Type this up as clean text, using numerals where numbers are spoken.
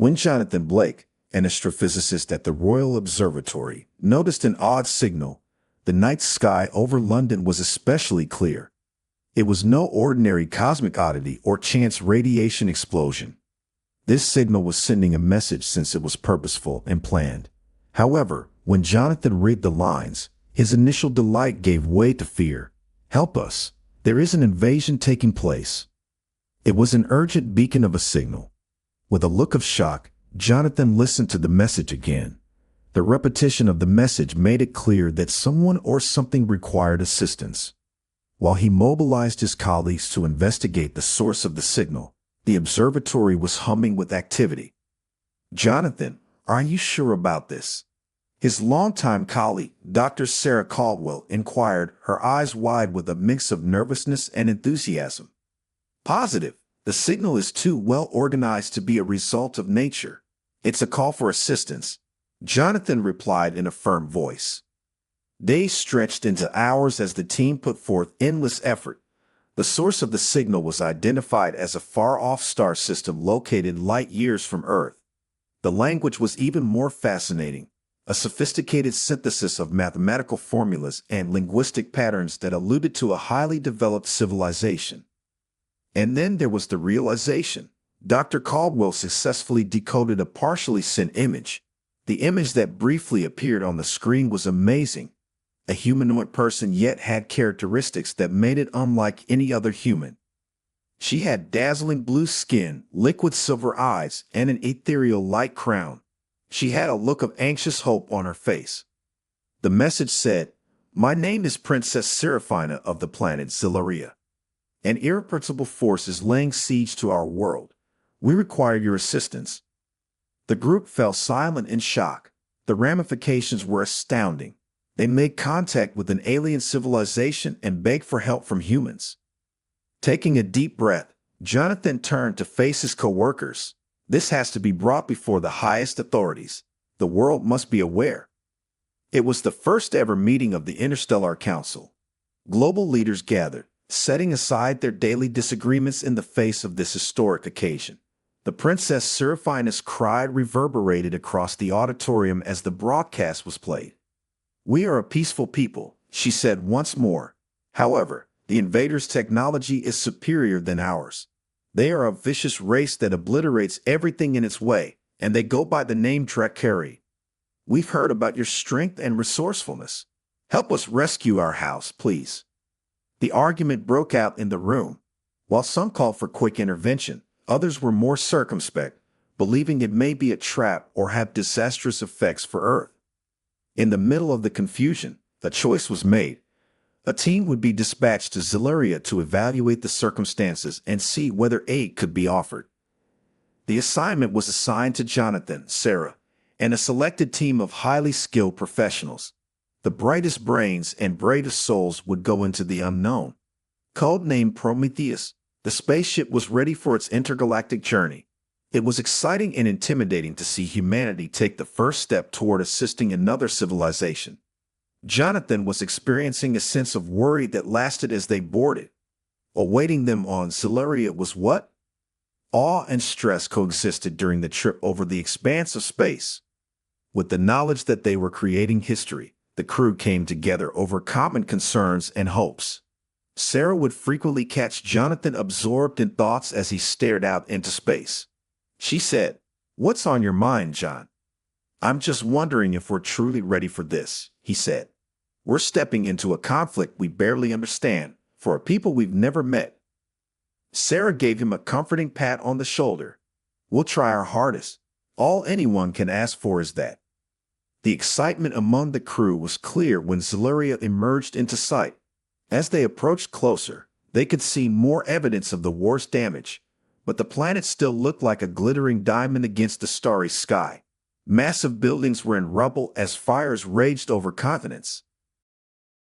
When Jonathan Blake, an astrophysicist at the Royal Observatory, noticed an odd signal, the night sky over London was especially clear. It was no ordinary cosmic oddity or chance radiation explosion. This signal was sending a message since it was purposeful and planned. However, when Jonathan read the lines, his initial delight gave way to fear. "Help us. There is an invasion taking place." It was an urgent beacon of a signal. With a look of shock, Jonathan listened to the message again. The repetition of the message made it clear that someone or something required assistance. While he mobilized his colleagues to investigate the source of the signal, the observatory was humming with activity. "Jonathan, are you sure about this?" His longtime colleague, Dr. Sarah Caldwell, inquired, her eyes wide with a mix of nervousness and enthusiasm. "Positive. The signal is too well organized to be a result of nature. It's a call for assistance," Jonathan replied in a firm voice. Days stretched into hours as the team put forth endless effort. The source of the signal was identified as a far-off star system located light years from Earth. The language was even more fascinating, a sophisticated synthesis of mathematical formulas and linguistic patterns that alluded to a highly developed civilization. And then there was the realization. Dr. Caldwell successfully decoded a partially sent image. The image that briefly appeared on the screen was amazing. A humanoid person yet had characteristics that made it unlike any other human. She had dazzling blue skin, liquid silver eyes, and an ethereal light crown. She had a look of anxious hope on her face. The message said, "My name is Princess Serafina of the planet Zylaria. An irrepressible force is laying siege to our world. We require your assistance." The group fell silent in shock. The ramifications were astounding. They made contact with an alien civilization and begged for help from humans. Taking a deep breath, Jonathan turned to face his co-workers. "This has to be brought before the highest authorities. The world must be aware." It was the first ever meeting of the Interstellar Council. Global leaders gathered, setting aside their daily disagreements in the face of this historic occasion. The Princess Serafina's cry reverberated across the auditorium as the broadcast was played. "We are a peaceful people," she said once more. "However, the invaders' technology is superior than ours. They are a vicious race that obliterates everything in its way, and they go by the name Drakari. We've heard about your strength and resourcefulness. Help us rescue our house, please." The argument broke out in the room. While some called for quick intervention, others were more circumspect, believing it may be a trap or have disastrous effects for Earth. In the middle of the confusion, a choice was made. A team would be dispatched to Zylaria to evaluate the circumstances and see whether aid could be offered. The assignment was assigned to Jonathan, Sarah, and a selected team of highly skilled professionals. The brightest brains and bravest souls would go into the unknown. Codenamed Prometheus, the spaceship was ready for its intergalactic journey. It was exciting and intimidating to see humanity take the first step toward assisting another civilization. Jonathan was experiencing a sense of worry that lasted as they boarded. Awaiting them on Zylaria was what? Awe and stress coexisted during the trip over the expanse of space. With the knowledge that they were creating history, the crew came together over common concerns and hopes. Sarah would frequently catch Jonathan absorbed in thoughts as he stared out into space. She said, "What's on your mind, John?" "I'm just wondering if we're truly ready for this," he said. "We're stepping into a conflict we barely understand, for a people we've never met." Sarah gave him a comforting pat on the shoulder. "We'll try our hardest. All anyone can ask for is that." The excitement among the crew was clear when Zylaria emerged into sight. As they approached closer, they could see more evidence of the war's damage, but the planet still looked like a glittering diamond against the starry sky. Massive buildings were in rubble as fires raged over continents.